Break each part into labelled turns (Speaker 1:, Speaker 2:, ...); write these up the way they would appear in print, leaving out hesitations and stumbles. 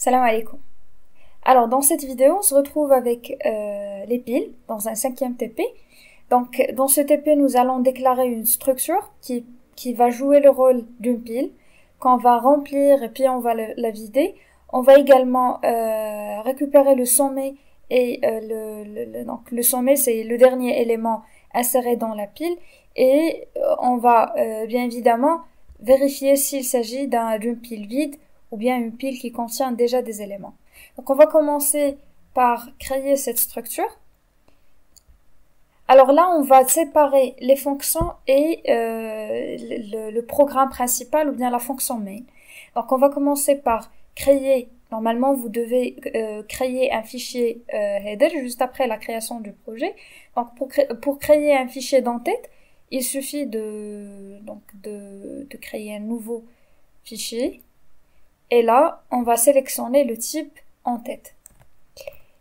Speaker 1: Salam alaikum. Alors dans cette vidéo, on se retrouve avec les piles dans un 5e TP. Donc dans ce TP, nous allons déclarer une structure qui va jouer le rôle d'une pile, qu'on va remplir et puis on va la vider. On va également récupérer le sommet et donc le sommet c'est le dernier élément inséré dans la pile et on va bien évidemment vérifier s'il s'agit d'une pile vide ou bien une pile qui contient déjà des éléments. Donc on va commencer par créer cette structure. Alors là, on va séparer les fonctions et le programme principal ou bien la fonction main. Donc on va commencer par créer, normalement vous devez créer un fichier header juste après la création du projet. Donc pour créer un fichier d'entête, il suffit de créer un nouveau fichier. Et là, on va sélectionner le type entête.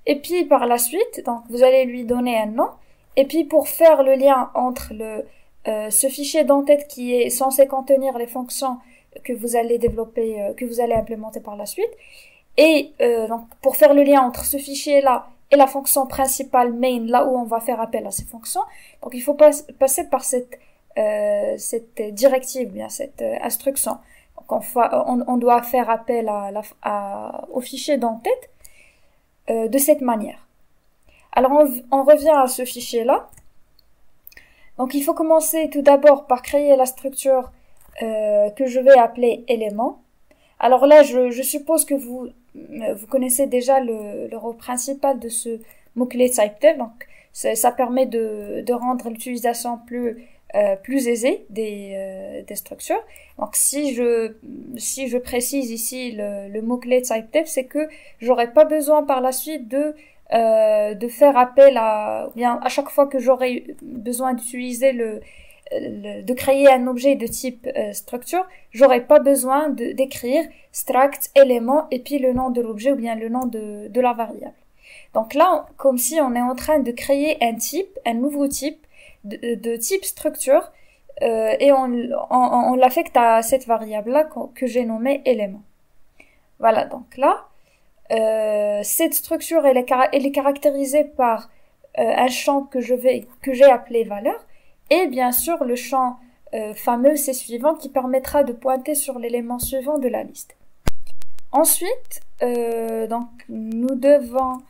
Speaker 1: Et puis par la suite, donc vous allez lui donner un nom. Et puis pour faire le lien entre ce fichier d'entête qui est censé contenir les fonctions que vous allez développer, que vous allez implémenter par la suite, et donc pour faire le lien entre ce fichier-là et la fonction principale main, là où on va faire appel à ces fonctions, donc il faut passer par cette directive, bien cette instruction. Donc on doit faire appel au fichier d'entête de cette manière. Alors on revient à ce fichier-là. Donc il faut commencer tout d'abord par créer la structure que je vais appeler élément. Alors là, je suppose que vous connaissez déjà le rôle principal de ce mot-clé typedef. Donc ça permet de rendre l'utilisation plus aisée des structures. Donc si je précise ici le mot-clé typedef, c'est que j'aurai pas besoin par la suite de faire appel ou bien à chaque fois que j'aurai besoin d'utiliser de créer un objet de type structure, j'aurai pas besoin d'écrire struct élément et puis le nom de l'objet ou bien le nom de la variable. Donc là, comme si on est en train de créer un nouveau type de type structure et on l'affecte à cette variable-là que j'ai nommée élément. Voilà, donc là, cette structure elle est caractérisée par un champ que j'ai appelé valeur et bien sûr le champ fameux c'est suivant qui permettra de pointer sur l'élément suivant de la liste. Ensuite, donc nous devons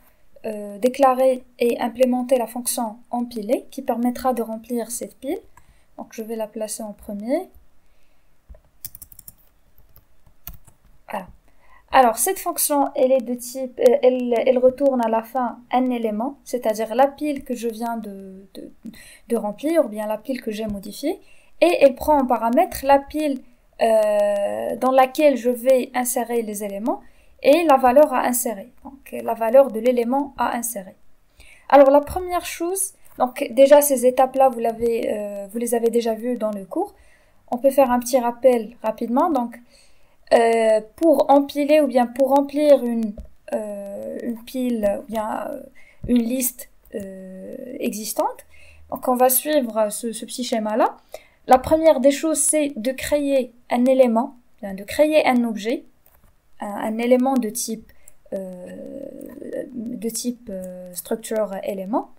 Speaker 1: déclarer et implémenter la fonction empiler qui permettra de remplir cette pile. Donc je vais la placer en premier. Voilà. Alors cette fonction elle est de type, elle retourne à la fin un élément, c'est-à-dire la pile que je viens de remplir ou bien la pile que j'ai modifiée, et elle prend en paramètre la pile dans laquelle je vais insérer les éléments et la valeur à insérer, donc la valeur de l'élément à insérer. Alors la première chose, donc déjà ces étapes-là vous les avez déjà vues dans le cours. On peut faire un petit rappel rapidement. Donc pour empiler ou bien pour remplir une pile ou bien une liste existante, donc on va suivre ce petit schéma-là. La première des choses, c'est de créer un élément, de créer un objet, un élément de type structure élément.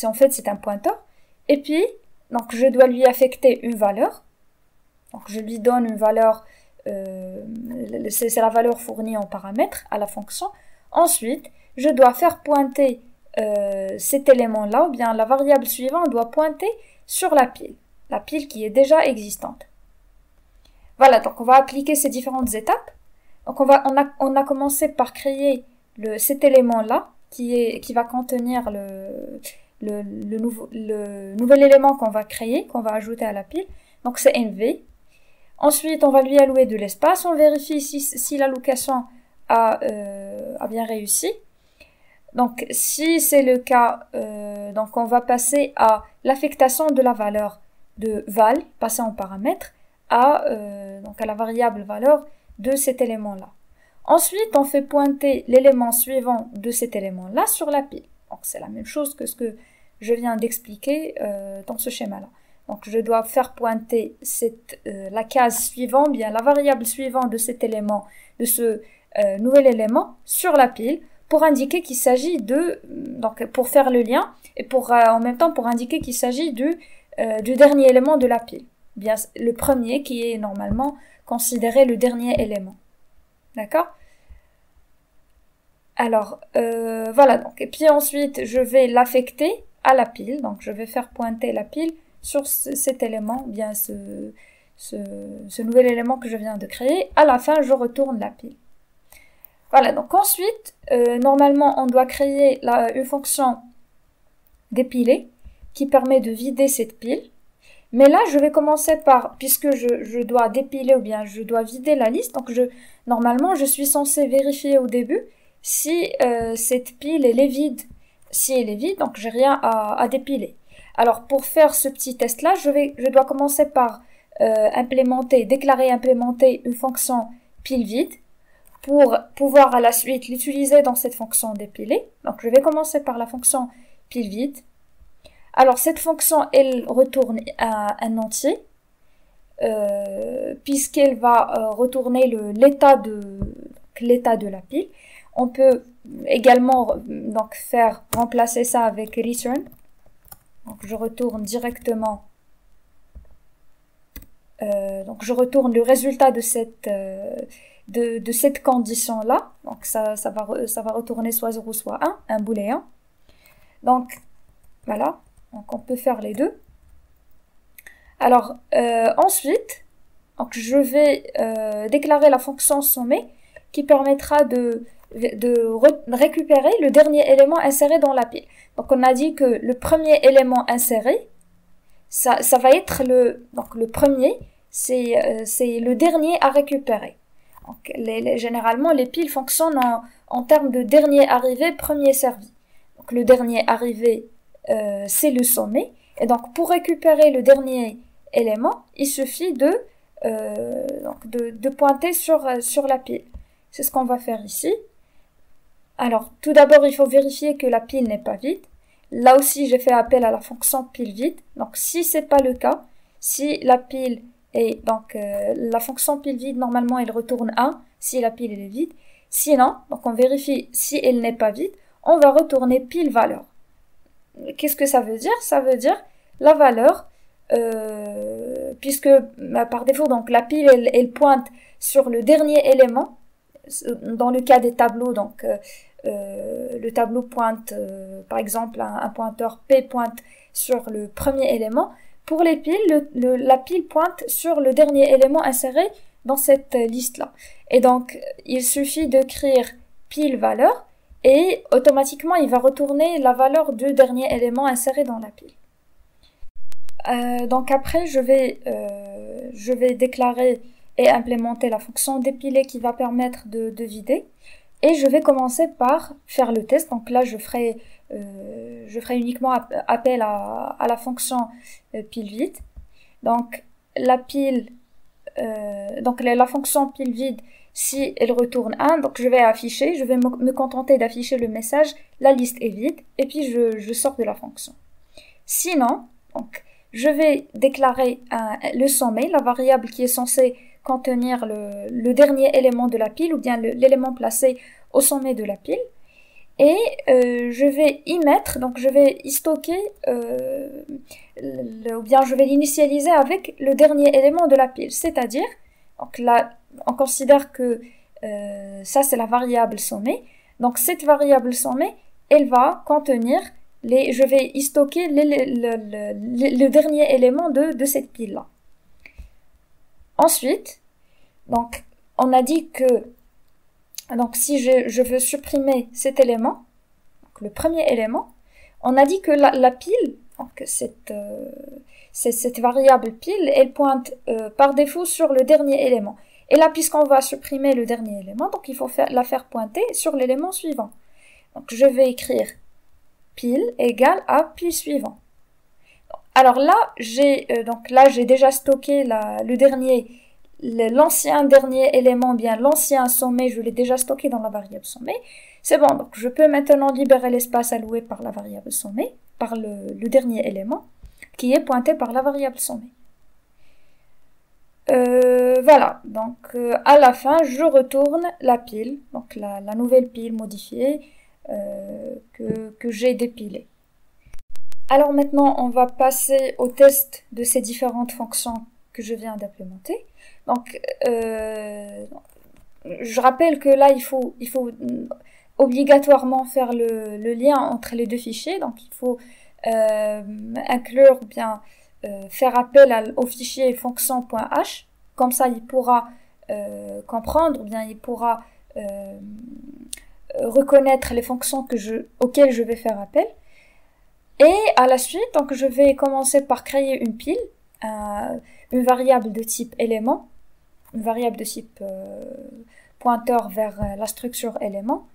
Speaker 1: En fait, c'est un pointeur. Et puis, donc, je dois lui affecter une valeur. Donc, je lui donne une valeur, c'est la valeur fournie en paramètre à la fonction. Ensuite, je dois faire pointer cet élément-là, ou bien la variable suivante doit pointer sur la pile qui est déjà existante. Voilà, donc on va appliquer ces différentes étapes. Donc on a commencé par créer cet élément-là qui va contenir le nouvel élément qu'on va créer, qu'on va ajouter à la pile. Donc c'est NV. Ensuite, on va lui allouer de l'espace. On vérifie si l'allocation a bien réussi. Donc si c'est le cas, donc on va passer à l'affectation de la valeur de val, passer en paramètre, donc à la variable valeur de cet élément-là. Ensuite, on fait pointer l'élément suivant de cet élément-là sur la pile. Donc, c'est la même chose que ce que je viens d'expliquer dans ce schéma-là. Donc, je dois faire pointer la case suivante, bien la variable suivante de cet élément, de ce nouvel élément sur la pile pour indiquer qu'il s'agit donc pour faire le lien et en même temps pour indiquer qu'il s'agit du dernier élément de la pile. Bien, le premier qui est normalement considéré le dernier élément. D'accord? Alors, voilà. Donc, et puis ensuite, je vais l'affecter à la pile. Donc, je vais faire pointer la pile sur cet élément, bien ce nouvel élément que je viens de créer. À la fin, je retourne la pile. Voilà. Donc, ensuite, normalement, on doit créer une fonction dépiler qui permet de vider cette pile. Mais là, je vais commencer par, puisque je dois dépiler ou bien je dois vider la liste, donc normalement, je suis censée vérifier au début si cette pile, elle est vide. Si elle est vide, donc j'ai rien à dépiler. Alors, pour faire ce petit test-là, je dois commencer par déclarer implémenter une fonction pile vide pour pouvoir à la suite l'utiliser dans cette fonction dépiler. Donc, je vais commencer par la fonction pile vide. Alors, cette fonction, elle retourne un entier, puisqu'elle va retourner l'état de la pile. On peut également donc faire remplacer ça avec return. Donc, je retourne directement, donc je retourne le résultat de cette condition-là. Donc, ça va retourner soit 0, soit 1, un booléen. Donc, voilà. Donc, on peut faire les deux. Alors, ensuite, donc, je vais déclarer la fonction sommet qui permettra de récupérer le dernier élément inséré dans la pile. Donc, on a dit que le premier élément inséré, ça va être donc le premier, c'est le dernier à récupérer. Donc, généralement, les piles fonctionnent en termes de dernier arrivé, premier servi. Donc, le dernier arrivé, c'est le sommet. Et donc, pour récupérer le dernier élément, il suffit de pointer sur la pile. C'est ce qu'on va faire ici. Alors, tout d'abord, il faut vérifier que la pile n'est pas vide. Là aussi, j'ai fait appel à la fonction pile vide. Donc, si c'est pas le cas, si la pile est... Donc, la fonction pile vide, normalement, elle retourne 1 si la pile elle est vide. Sinon, donc on vérifie si elle n'est pas vide, on va retourner pile valeur. Qu'est-ce que ça veut dire? Ça veut dire la valeur, puisque par défaut, donc la pile, elle pointe sur le dernier élément. Dans le cas des tableaux, donc le tableau pointe, par exemple, un pointeur P pointe sur le premier élément. Pour les piles, la pile pointe sur le dernier élément inséré dans cette liste-là. Et donc, il suffit d'écrire pile valeur et automatiquement, il va retourner la valeur du dernier élément inséré dans la pile. Donc après, je vais déclarer et implémenter la fonction dépiler qui va permettre de vider. Et je vais commencer par faire le test. Donc là, je ferai uniquement appel à la fonction pile vide. Donc la pile, donc la fonction pile vide, si elle retourne 1, donc je vais me contenter d'afficher le message, la liste est vide, et puis je sors de la fonction. Sinon, donc, je vais déclarer le sommet, la variable qui est censée contenir le dernier élément de la pile ou bien l'élément placé au sommet de la pile. Et je vais y mettre, donc je vais y stocker, ou bien je vais l'initialiser avec le dernier élément de la pile. C'est-à-dire, donc là, on considère que ça c'est la variable sommet. Donc cette variable sommet, elle va contenir je vais y stocker le dernier élément de cette pile-là. Ensuite, donc, on a dit que donc, si je veux supprimer cet élément, donc le premier élément, on a dit que la pile, donc cette variable pile, elle pointe par défaut sur le dernier élément. Et là, puisqu'on va supprimer le dernier élément, donc il faut la faire pointer sur l'élément suivant. Donc, je vais écrire pile égale à pile suivant. Alors là, j'ai déjà stocké l'ancien dernier élément, bien l'ancien sommet, je l'ai déjà stocké dans la variable sommet. C'est bon, donc je peux maintenant libérer l'espace alloué par la variable sommet, par le dernier élément, qui est pointé par la variable sommet. Voilà, donc à la fin, je retourne la pile, donc la nouvelle pile modifiée que j'ai dépilée. Alors maintenant, on va passer au test de ces différentes fonctions que je viens d'implémenter. Donc, je rappelle que là, il faut obligatoirement faire le lien entre les deux fichiers. Donc, il faut inclure ou bien faire appel au fichier fonction.h. Comme ça, il pourra comprendre, ou bien il pourra reconnaître les fonctions auxquelles je vais faire appel. Et à la suite, donc je vais commencer par créer une pile, une variable de type élément, une variable de type pointeur vers la structure élément,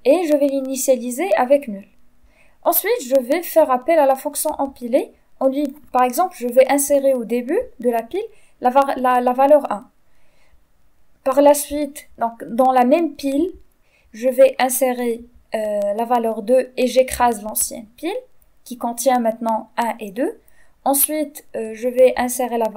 Speaker 1: et je vais l'initialiser avec nul. Ensuite, je vais faire appel à la fonction empilée. Par exemple, je vais insérer au début de la pile la valeur 1. Par la suite, donc dans la même pile, je vais insérer la valeur 2 et j'écrase l'ancienne pile qui contient maintenant 1 et 2. Ensuite, je vais insérer la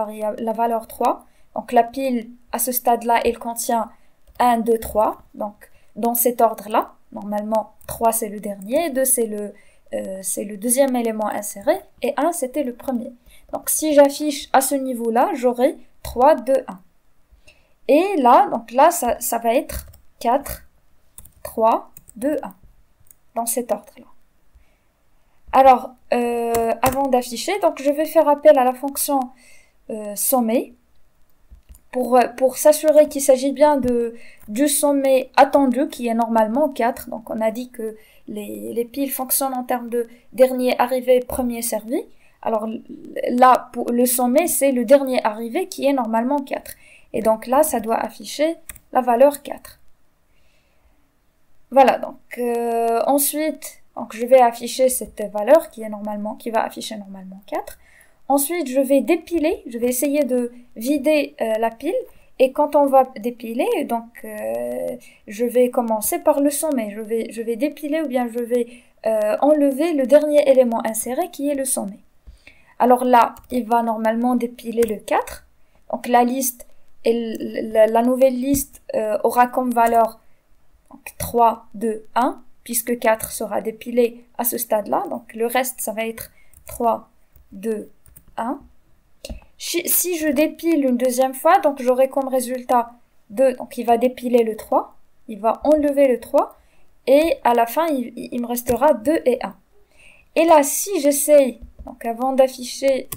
Speaker 1: valeur 3. Donc la pile, à ce stade-là, elle contient 1, 2, 3. Donc dans cet ordre-là, normalement 3 c'est le dernier, 2 c'est le deuxième élément inséré, et 1 c'était le premier. Donc si j'affiche à ce niveau-là, j'aurai 3, 2, 1. Et là, donc là, ça va être 4, 3, 2, 1. Dans cet ordre-là. Alors, avant d'afficher, donc je vais faire appel à la fonction sommet pour s'assurer qu'il s'agit bien du sommet attendu qui est normalement 4. Donc on a dit que les piles fonctionnent en termes de dernier arrivé, premier servi. Alors là, pour le sommet, c'est le dernier arrivé qui est normalement 4. Et donc là, ça doit afficher la valeur 4. Voilà, donc ensuite, donc je vais afficher cette valeur qui va afficher normalement 4. Ensuite, je vais dépiler, je vais essayer de vider la pile. Et quand on va dépiler, donc je vais commencer par le sommet. Je vais dépiler ou bien je vais enlever le dernier élément inséré qui est le sommet. Alors là, il va normalement dépiler le 4. Donc la liste, la nouvelle liste aura comme valeur donc 3, 2, 1, puisque 4 sera dépilé à ce stade-là. Donc le reste, ça va être 3, 2, 1. Si je dépile une deuxième fois, donc j'aurai comme résultat 2. Donc il va dépiler le 3, il va enlever le 3, et à la fin, il me restera 2 et 1. Et là, si j'essaye, donc avant d'afficher,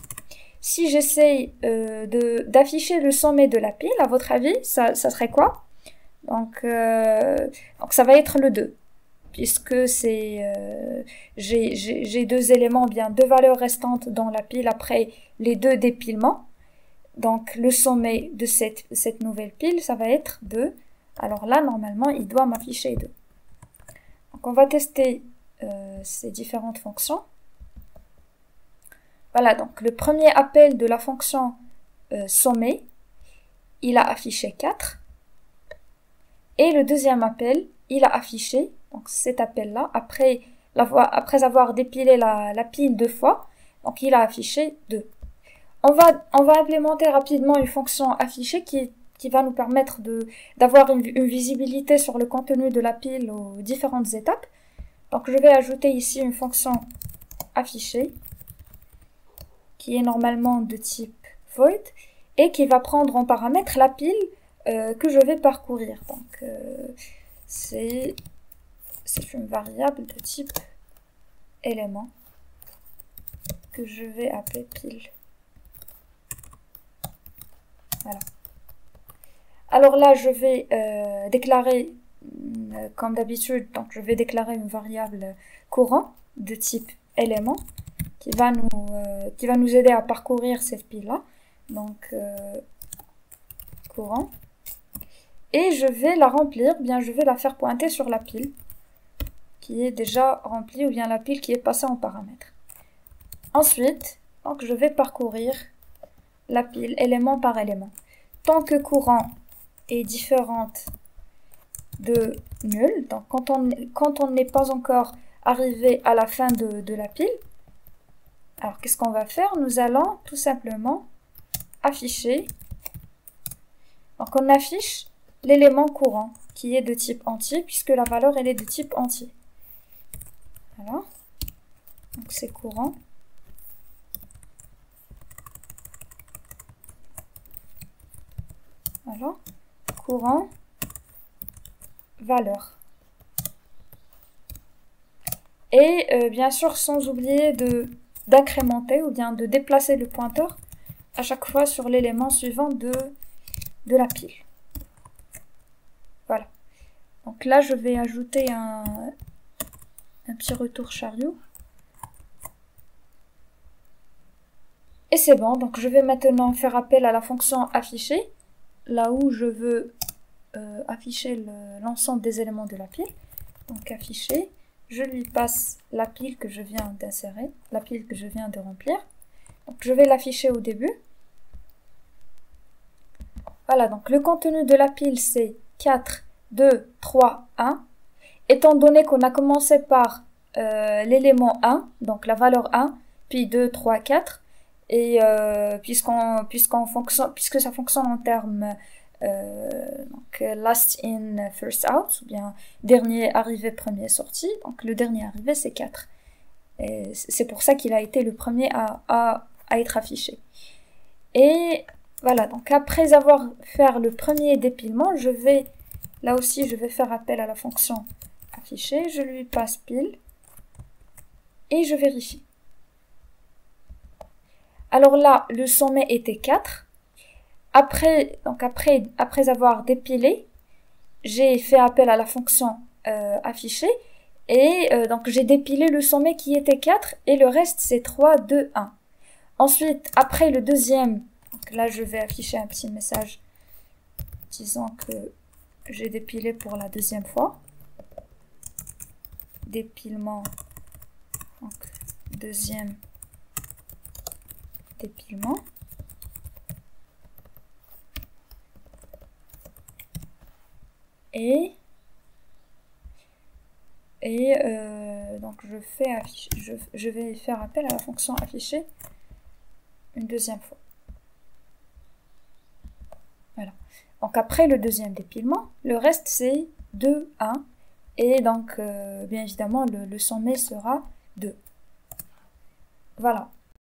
Speaker 1: si j'essaye d'afficher le sommet de la pile, à votre avis, ça serait quoi? Donc ça va être le 2, puisque j'ai deux éléments, bien deux valeurs restantes dans la pile après les deux dépilements. Donc le sommet de cette nouvelle pile, ça va être 2. Alors là, normalement, il doit m'afficher 2. Donc on va tester ces différentes fonctions. Voilà, donc le premier appel de la fonction sommet, il a affiché 4. Et le deuxième appel, il a affiché, donc cet appel-là, après avoir dépilé la pile 2 fois, donc il a affiché 2. On va implémenter rapidement une fonction affichée qui va nous permettre d'avoir une visibilité sur le contenu de la pile aux différentes étapes. Donc je vais ajouter ici une fonction affichée qui est normalement de type void et qui va prendre en paramètre la pile que je vais parcourir. Donc c'est une variable de type élément que je vais appeler pile. Voilà. Alors là, je vais déclarer, comme d'habitude, donc je vais déclarer une variable courant de type élément qui va nous aider à parcourir cette pile-là. Donc courant. Et je vais la remplir, bien je vais la faire pointer sur la pile qui est déjà remplie ou bien la pile qui est passée en paramètre. Ensuite, donc je vais parcourir la pile élément par élément. Tant que courant est différente de nul, donc quand on n'est pas encore arrivé à la fin de la pile, alors qu'est-ce qu'on va faire? Nous allons tout simplement afficher Donc on affiche l'élément courant qui est de type entier puisque la valeur elle est de type entier. Voilà. Donc c'est courant. Voilà. Courant. Valeur. Et bien sûr sans oublier d'incrémenter ou bien de déplacer le pointeur à chaque fois sur l'élément suivant de la pile. Voilà. Donc là, je vais ajouter un petit retour chariot. Et c'est bon. Donc je vais maintenant faire appel à la fonction afficher, là où je veux afficher l'ensemble des éléments de la pile. Donc afficher, je lui passe la pile que je viens d'insérer, la pile que je viens de remplir. Donc je vais l'afficher au début. Voilà, donc le contenu de la pile c'est 4, 2, 3, 1. Étant donné qu'on a commencé par l'élément 1, donc la valeur 1, puis 2, 3, 4, et puisque ça fonctionne en termes donc last in, first out, ou bien dernier arrivé, premier sorti, donc le dernier arrivé c'est 4. Et c'est pour ça qu'il a été le premier à être affiché. Et voilà, donc après avoir fait le premier dépilement, là aussi je vais faire appel à la fonction afficher, je lui passe pile et je vérifie. Alors là, le sommet était 4. Après avoir dépilé, j'ai fait appel à la fonction afficher et donc j'ai dépilé le sommet qui était 4 et le reste c'est 3, 2, 1. Ensuite, après le deuxième, donc là je vais afficher un petit message disant que j'ai dépilé pour la deuxième fois. Dépilement, donc deuxième dépilement. Et donc je vais faire appel à la fonction afficher une deuxième fois. Voilà. Donc après le deuxième dépilement, le reste c'est 2, 1. Et donc, bien évidemment, le sommet sera 2. Voilà.